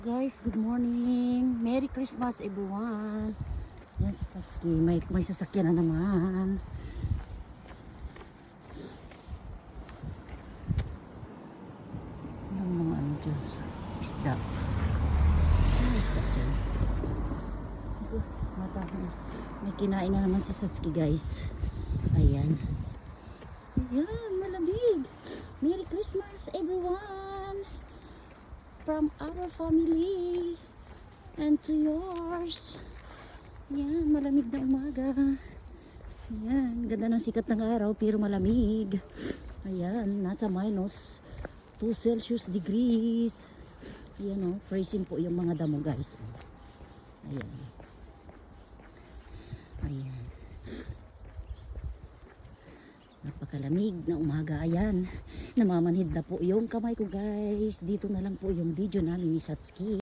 Guys, good morning. Merry Christmas everyone. Yan si Satsuki. May sasakyan na naman. Yung mga ano dyan sa isda. Ano isda dyan? Ito, mata. May kinain na naman si Satsuki guys. Ayan. Ayan, malamig. Merry Christmas everyone. From our family and to yours. Yan, malamig na umaga. Yan, ganda ng sikat ng araw pero malamig. Ayan, nasa minus 2 Celsius degrees. Ayan o, freezing po yung mga damo guys. Ayan. Ayan. Napakalamig na umaga. Ayan, namamanhid na po yung kamay ko guys. Dito na lang po yung video namin ni Satsuki.